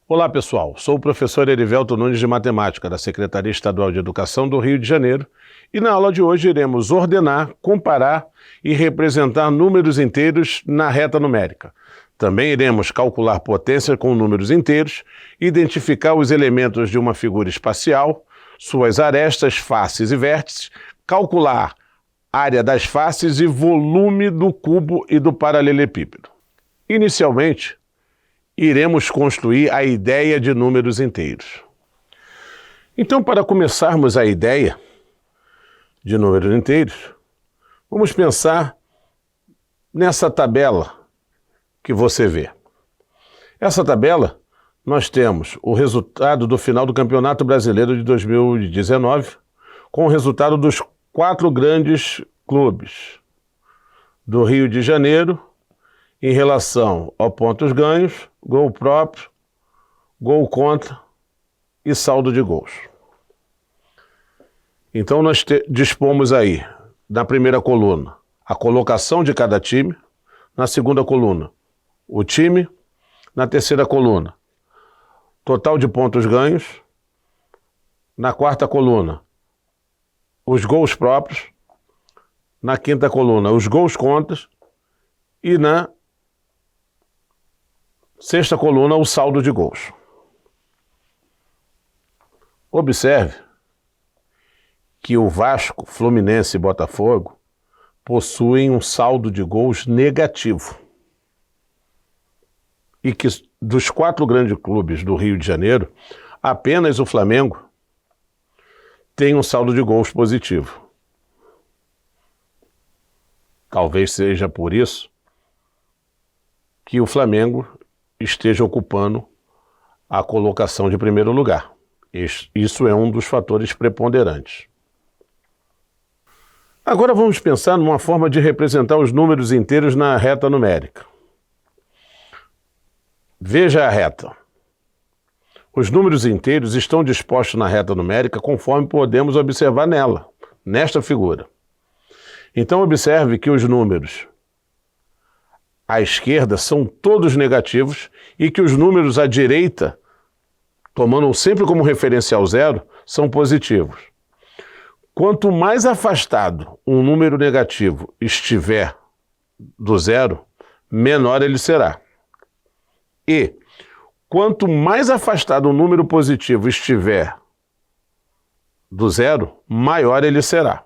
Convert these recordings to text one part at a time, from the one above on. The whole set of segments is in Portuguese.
Olá pessoal, sou o professor Erivelto Nunes de Matemática da Secretaria Estadual de Educação do Rio de Janeiro e na aula de hoje iremos ordenar, comparar e representar números inteiros na reta numérica. Também iremos calcular potência com números inteiros, identificar os elementos de uma figura espacial, suas arestas, faces e vértices, calcular área das faces e volume do cubo e do paralelepípedo. Inicialmente, iremos construir a ideia de números inteiros. Então, para começarmos a ideia de números inteiros, vamos pensar nessa tabela que você vê. Essa tabela, nós temos o resultado do final do Campeonato Brasileiro de 2019, com o resultado dos 4 grandes clubes do Rio de Janeiro, em relação a pontos ganhos, gol próprio, gol contra e saldo de gols. Então nós dispomos aí, na primeira coluna, a colocação de cada time, na segunda coluna, o time, na terceira coluna, total de pontos ganhos, na quarta coluna, os gols próprios, na quinta coluna, os gols contras e na sexta coluna, o saldo de gols. Observe que o Vasco, Fluminense e Botafogo possuem um saldo de gols negativo. E que dos 4 grandes clubes do Rio de Janeiro, apenas o Flamengo tem um saldo de gols positivo. Talvez seja por isso que o Flamengo esteja ocupando a colocação de primeiro lugar. Isso é um dos fatores preponderantes. Agora vamos pensar numa forma de representar os números inteiros na reta numérica. Veja a reta. Os números inteiros estão dispostos na reta numérica conforme podemos observar nela, nesta figura. Então observe que os números à esquerda são todos negativos e que os números à direita, tomando sempre como referencial 0, são positivos. Quanto mais afastado um número negativo estiver do 0, menor ele será. E quanto mais afastado um número positivo estiver do 0, maior ele será.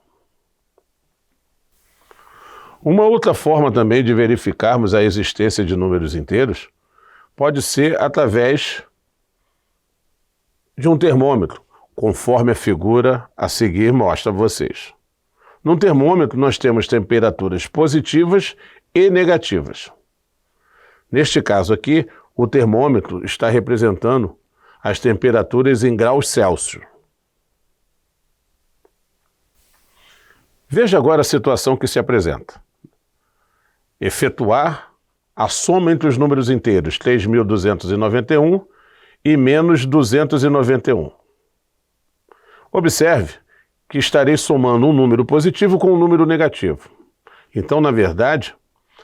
Uma outra forma também de verificarmos a existência de números inteiros pode ser através de um termômetro, conforme a figura a seguir mostra a vocês. No termômetro nós temos temperaturas positivas e negativas. Neste caso aqui, o termômetro está representando as temperaturas em graus Celsius. Veja agora a situação que se apresenta. Efetuar a soma entre os números inteiros 3.291 e menos 291. Observe que estarei somando um número positivo com um número negativo. Então, na verdade,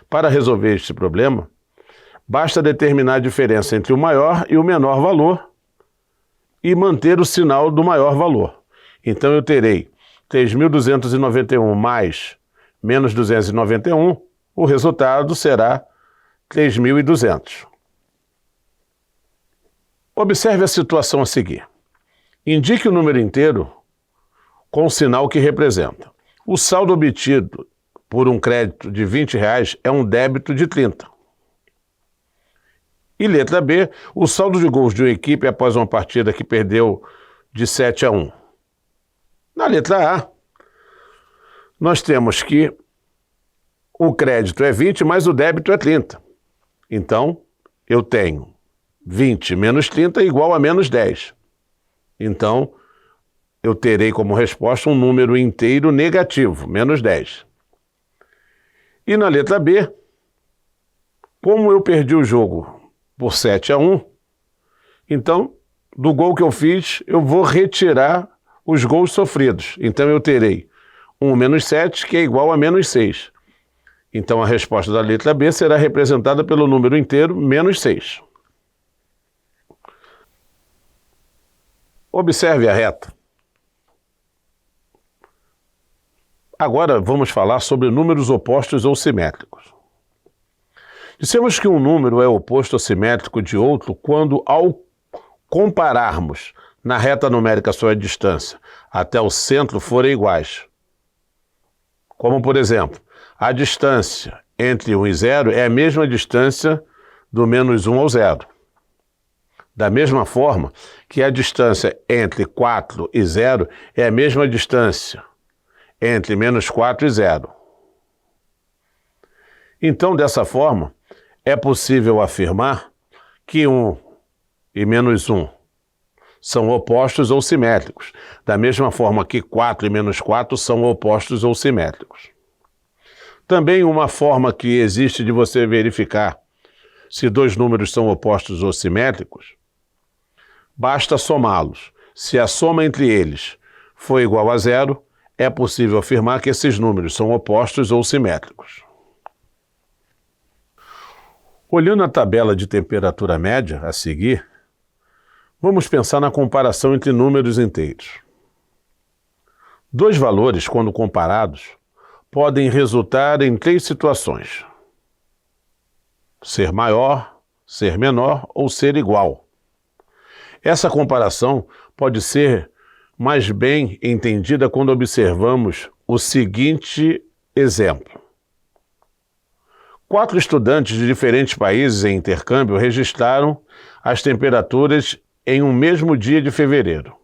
para resolver este problema, basta determinar a diferença entre o maior e o menor valor e manter o sinal do maior valor. Então eu terei 3.291 mais menos 291, o resultado será 3.200. Observe a situação a seguir. Indique o número inteiro com o sinal que representa. O saldo obtido por um crédito de R$20 é um débito de 30. E letra B, o saldo de gols de uma equipe após uma partida que perdeu de 7-1. Na letra A, nós temos que o crédito é 20, mas o débito é 30. Então, eu tenho 20 menos 30 igual a menos 10. Então, eu terei como resposta um número inteiro negativo, menos 10. E na letra B, como eu perdi o jogo por 7-1, então, do gol que eu fiz, eu vou retirar os gols sofridos. Então, eu terei 1 menos 7, que é igual a menos 6. Então, a resposta da letra B será representada pelo número inteiro menos 6. Observe a reta. Agora vamos falar sobre números opostos ou simétricos. Dissemos que um número é oposto ou simétrico de outro quando, ao compararmos na reta numérica sua distância até o centro forem iguais. Como, por exemplo, a distância entre 1 e 0 é a mesma distância do menos 1 ao 0. Da mesma forma que a distância entre 4 e 0 é a mesma distância entre menos 4 e 0. Então, dessa forma, é possível afirmar que 1 e menos 1 são opostos ou simétricos, da mesma forma que 4 e menos 4 são opostos ou simétricos. Também uma forma que existe de você verificar se dois números são opostos ou simétricos, basta somá-los. Se a soma entre eles for igual a 0, é possível afirmar que esses números são opostos ou simétricos. Olhando a tabela de temperatura média a seguir, vamos pensar na comparação entre números inteiros. Dois valores, quando comparados, podem resultar em 3 situações: ser maior, ser menor ou ser igual. Essa comparação pode ser mais bem entendida quando observamos o seguinte exemplo. 4 estudantes de diferentes países em intercâmbio registraram as temperaturas em um mesmo dia de fevereiro,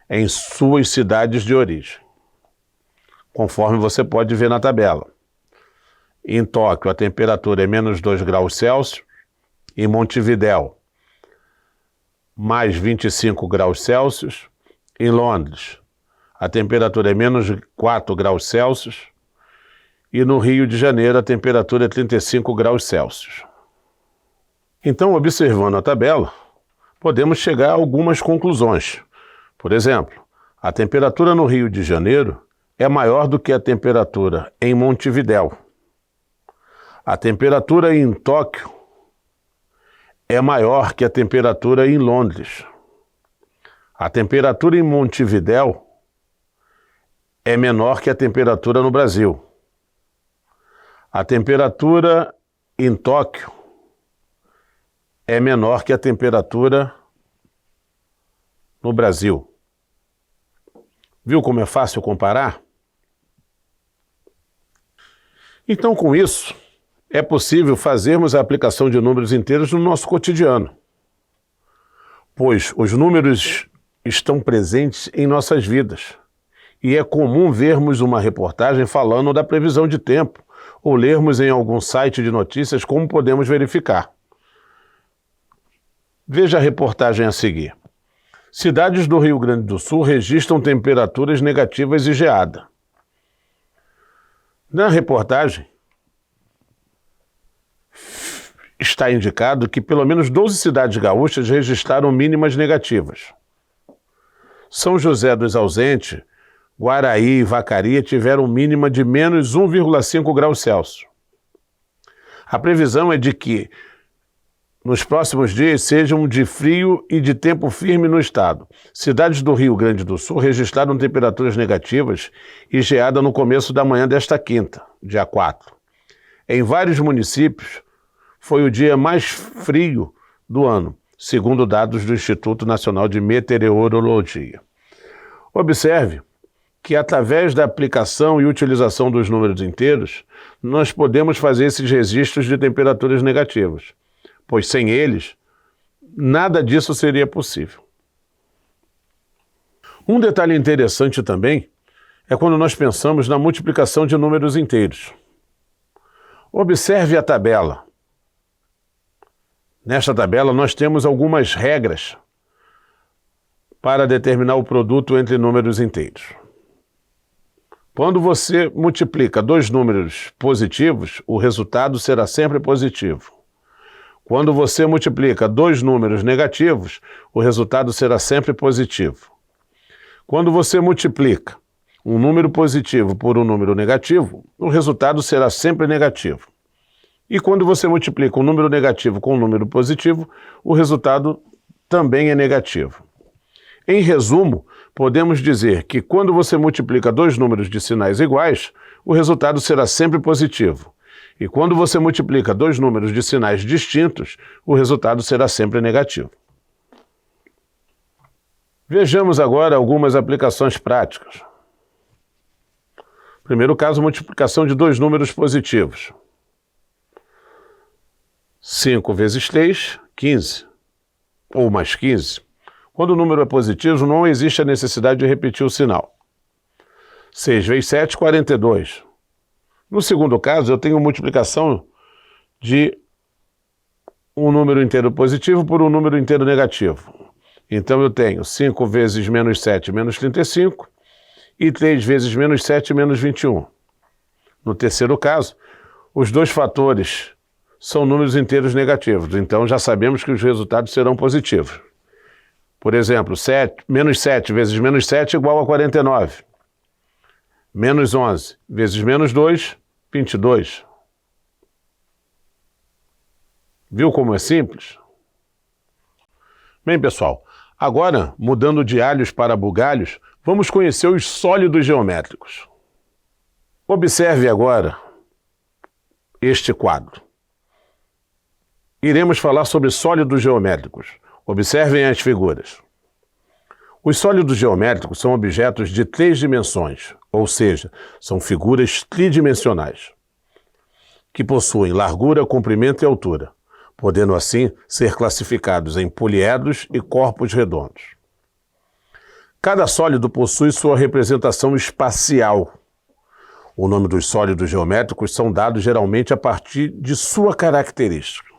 em suas cidades de origem, conforme você pode ver na tabela. Em Tóquio, a temperatura é menos 2 graus Celsius, em Montevidéu, mais 25 graus Celsius, em Londres, a temperatura é menos 4 graus Celsius, e no Rio de Janeiro a temperatura é 35 graus Celsius. Então, observando a tabela, podemos chegar a algumas conclusões. Por exemplo, a temperatura no Rio de Janeiro é maior do que a temperatura em Montevidéu. A temperatura em Tóquio é maior que a temperatura em Londres. A temperatura em Montevidéu é menor que a temperatura no Brasil. A temperatura em Tóquio é menor que a temperatura no Brasil. Viu como é fácil comparar? Então, com isso, é possível fazermos a aplicação de números inteiros no nosso cotidiano, pois os números estão presentes em nossas vidas, e é comum vermos uma reportagem falando da previsão de tempo, ou lermos em algum site de notícias como podemos verificar. Veja a reportagem a seguir. Cidades do Rio Grande do Sul registram temperaturas negativas e geada. Na reportagem, está indicado que pelo menos 12 cidades gaúchas registraram mínimas negativas. São José dos Ausentes, Guaraí e Vacaria tiveram mínima de menos 1,5 graus Celsius. A previsão é de que nos próximos dias sejam de frio e de tempo firme no estado. Cidades do Rio Grande do Sul registraram temperaturas negativas e geada no começo da manhã desta quinta, dia 4. Em vários municípios, foi o dia mais frio do ano, segundo dados do Instituto Nacional de Meteorologia. Observe que através da aplicação e utilização dos números inteiros, nós podemos fazer esses registros de temperaturas negativas, pois sem eles, nada disso seria possível. Um detalhe interessante também é quando nós pensamos na multiplicação de números inteiros. Observe a tabela. Nesta tabela nós temos algumas regras para determinar o produto entre números inteiros. Quando você multiplica dois números positivos, o resultado será sempre positivo. Quando você multiplica dois números negativos, o resultado será sempre positivo. Quando você multiplica um número positivo por um número negativo, o resultado será sempre negativo. E quando você multiplica um número negativo com um número positivo, o resultado também é negativo. Em resumo, podemos dizer que quando você multiplica dois números de sinais iguais, o resultado será sempre positivo. E quando você multiplica dois números de sinais distintos, o resultado será sempre negativo. Vejamos agora algumas aplicações práticas. Primeiro caso, multiplicação de dois números positivos. 5 vezes 3, 15. Ou mais 15. Quando o número é positivo, não existe a necessidade de repetir o sinal. 6 vezes 7, 42. No segundo caso, eu tenho multiplicação de um número inteiro positivo por um número inteiro negativo. Então eu tenho 5 vezes menos 7 menos 35 e 3 vezes menos 7 menos 21. No terceiro caso, os dois fatores são números inteiros negativos, então já sabemos que os resultados serão positivos. Por exemplo, menos 7 vezes menos 7 igual a 49. Menos 11 vezes menos 2, 22. Viu como é simples? Bem, pessoal, agora, mudando de alhos para bugalhos, vamos conhecer os sólidos geométricos. Observe agora este quadro. Iremos falar sobre sólidos geométricos. Observem as figuras. Os sólidos geométricos são objetos de 3 dimensões, ou seja, são figuras tridimensionais, que possuem largura, comprimento e altura, podendo assim ser classificados em poliedros e corpos redondos. Cada sólido possui sua representação espacial. O nome dos sólidos geométricos são dados geralmente a partir de sua característica.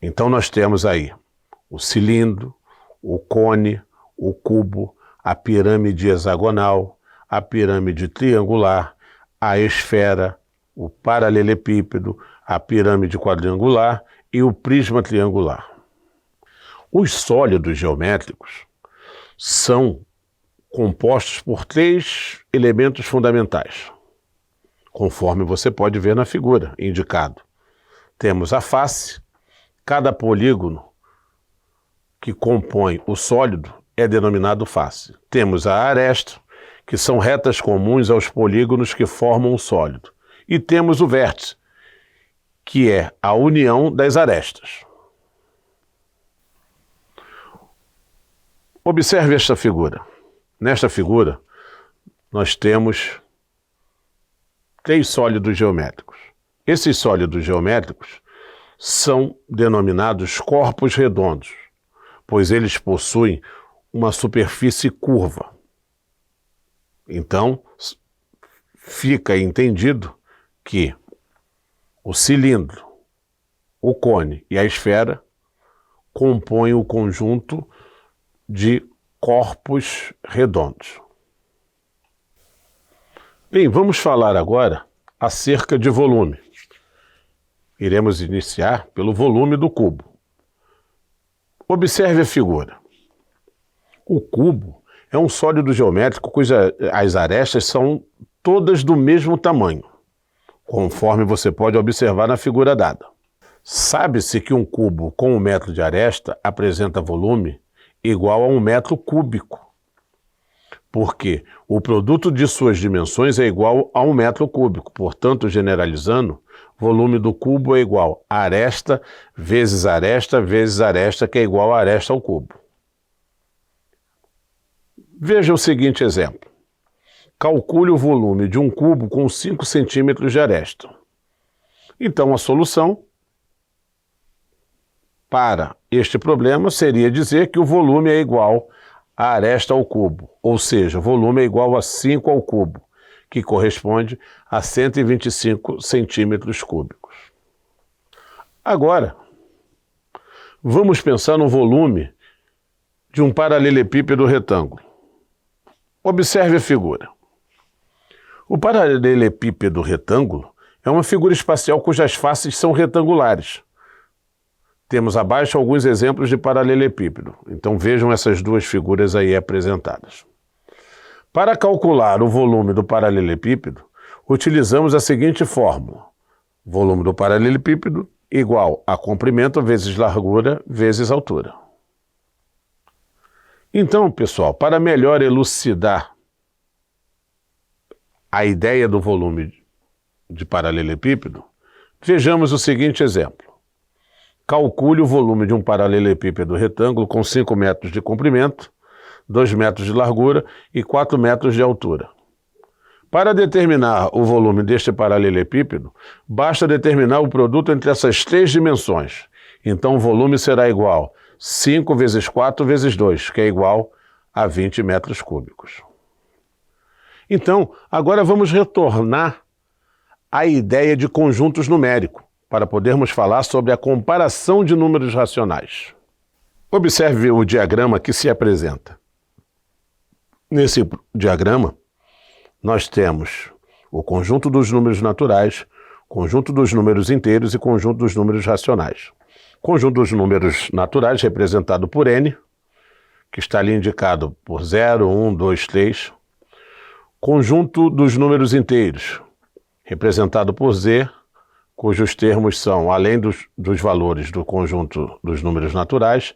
Então nós temos aí o cilindro, o cone, o cubo, a pirâmide hexagonal, a pirâmide triangular, a esfera, o paralelepípedo, a pirâmide quadrangular e o prisma triangular. Os sólidos geométricos são compostos por 3 elementos fundamentais, conforme você pode ver na figura indicado. Temos a face. Cada polígono que compõe o sólido é denominado face. Temos a aresta, que são retas comuns aos polígonos que formam o sólido. E temos o vértice, que é a união das arestas. Observe esta figura. Nesta figura, nós temos 3 sólidos geométricos. Esses sólidos geométricos são denominados corpos redondos, pois eles possuem uma superfície curva. Então, fica entendido que o cilindro, o cone e a esfera compõem o conjunto de corpos redondos. Bem, vamos falar agora acerca de volume. Iremos iniciar pelo volume do cubo. Observe a figura. O cubo é um sólido geométrico cujas arestas são todas do mesmo tamanho, conforme você pode observar na figura dada. Sabe-se que um cubo com 1 metro de aresta apresenta volume igual a 1 metro cúbico, porque o produto de suas dimensões é igual a 1 metro cúbico. Portanto, generalizando, volume do cubo é igual a aresta, vezes aresta, que é igual a aresta ao cubo. Veja o seguinte exemplo. Calcule o volume de um cubo com 5 centímetros de aresta. Então, a solução para este problema seria dizer que o volume é igual a aresta ao cubo, ou seja, o volume é igual a 5 ao cubo, que corresponde a 125 centímetros cúbicos. Agora, vamos pensar no volume de um paralelepípedo retângulo. Observe a figura. O paralelepípedo retângulo é uma figura espacial cujas faces são retangulares. Temos abaixo alguns exemplos de paralelepípedo. Então vejam essas duas figuras aí apresentadas. Para calcular o volume do paralelepípedo, utilizamos a seguinte fórmula. Volume do paralelepípedo igual a comprimento vezes largura vezes altura. Então, pessoal, para melhor elucidar a ideia do volume de paralelepípedo, vejamos o seguinte exemplo. Calcule o volume de um paralelepípedo retângulo com 5 metros de comprimento, 2 metros de largura e 4 metros de altura. Para determinar o volume deste paralelepípedo, basta determinar o produto entre essas 3 dimensões. Então o volume será igual a 5 vezes 4 vezes 2, que é igual a 20 metros cúbicos. Então, agora vamos retornar à ideia de conjuntos numéricos, para podermos falar sobre a comparação de números racionais. Observe o diagrama que se apresenta. Nesse diagrama, nós temos o conjunto dos números naturais, conjunto dos números inteiros e conjunto dos números racionais. Conjunto dos números naturais representado por n, que está ali indicado por 0, 1, 2, 3. Conjunto dos números inteiros, representado por z, cujos termos são, além dos valores do conjunto dos números naturais,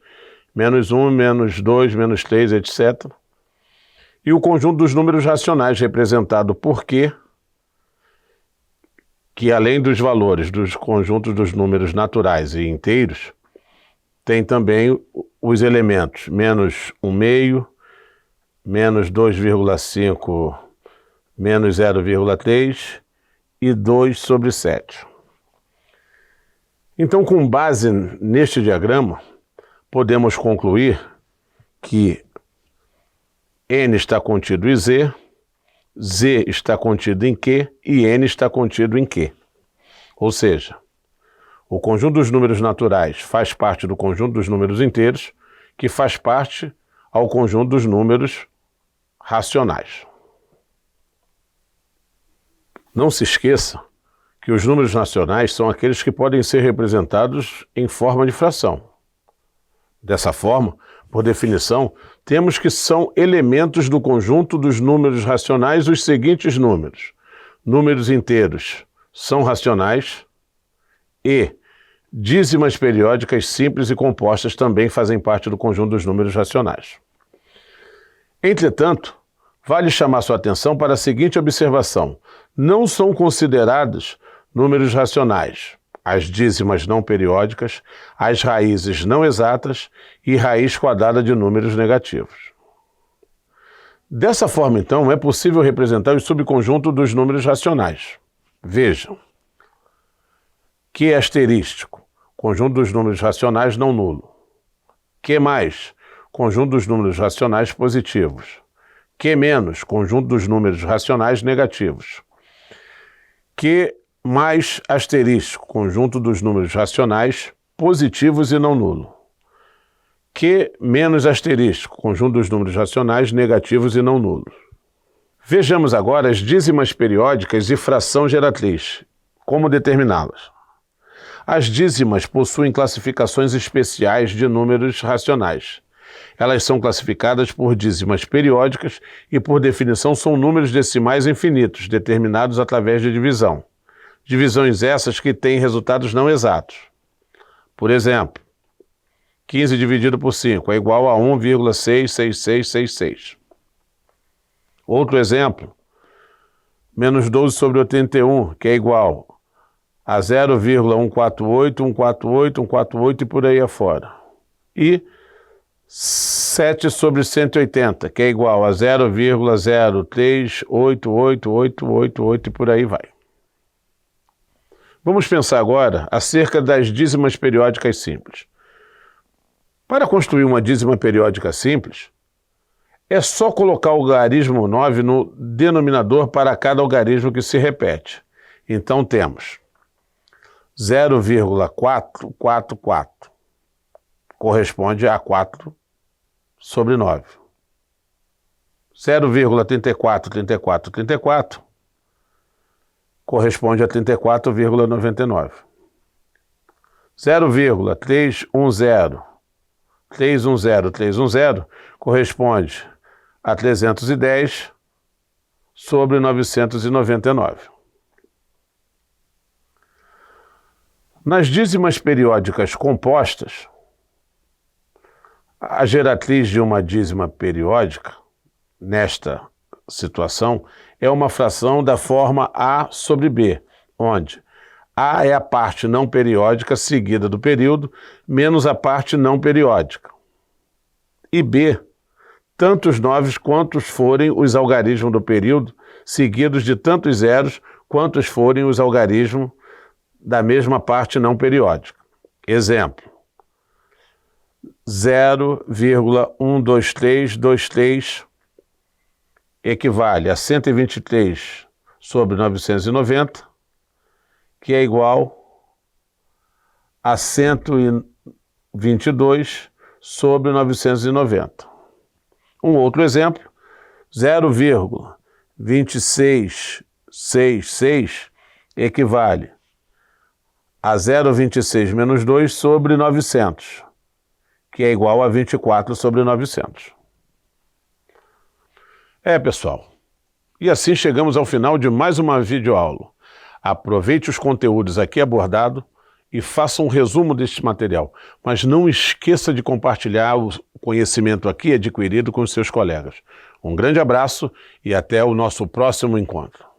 menos 1, menos 2, menos 3, etc. E o conjunto dos números racionais, representado por q, que além dos valores dos conjuntos dos números naturais e inteiros, tem também os elementos menos 1/2, menos 2,5, menos 0,3 e 2 sobre 7. Então, com base neste diagrama, podemos concluir que n está contido em z, z está contido em q e n está contido em q. Ou seja, o conjunto dos números naturais faz parte do conjunto dos números inteiros, que faz parte ao conjunto dos números racionais. Não se esqueça que os números racionais são aqueles que podem ser representados em forma de fração. Dessa forma, por definição, temos que são elementos do conjunto dos números racionais os seguintes números. Números inteiros são racionais e dízimas periódicas simples e compostas também fazem parte do conjunto dos números racionais. Entretanto, vale chamar sua atenção para a seguinte observação. Não são considerados números racionais as dízimas não periódicas, as raízes não exatas e raiz quadrada de números negativos. Dessa forma, então, é possível representar o subconjunto dos números racionais. Vejam. Q asterístico, conjunto dos números racionais não nulo. Q mais, conjunto dos números racionais positivos. Q menos, conjunto dos números racionais negativos. Q mais asterístico, conjunto dos números racionais positivos e não nulo. Q menos asterístico, conjunto dos números racionais negativos e não nulos. Vejamos agora as dízimas periódicas e fração geratriz. Como determiná-las? As dízimas possuem classificações especiais de números racionais. Elas são classificadas por dízimas periódicas e, por definição, são números decimais infinitos, determinados através de divisão. Divisões essas que têm resultados não exatos. Por exemplo, 15 dividido por 5 é igual a 1,66666. Outro exemplo, menos 12 sobre 81, que é igual a 0,148, 148, 148 e por aí afora. E 7 sobre 180, que é igual a 0,0388888 e por aí vai. Vamos pensar agora acerca das dízimas periódicas simples. Para construir uma dízima periódica simples, é só colocar o algarismo 9 no denominador para cada algarismo que se repete. Então temos 0,444, corresponde a 4 sobre 9. 0,343434 corresponde a 34,99. 0,310310 corresponde a 310 sobre 999. Nas dízimas periódicas compostas, A geratriz de uma dízima periódica, nesta situação, é uma fração da forma A sobre B, onde A é a parte não periódica seguida do período, menos a parte não periódica. E B, tantos noves quantos forem os algarismos do período, seguidos de tantos zeros quantos forem os algarismos da mesma parte não periódica. Exemplo: 0,12323 equivale a 123 sobre 990, que é igual a 122 sobre 990. Um outro exemplo: 0,2666 equivale a 0,26 menos 2 sobre 900, que é igual a 24 sobre 900. Pessoal, e assim chegamos ao final de mais uma videoaula. Aproveite os conteúdos aqui abordados e faça um resumo deste material, mas não esqueça de compartilhar o conhecimento aqui adquirido com os seus colegas. Um grande abraço e até o nosso próximo encontro.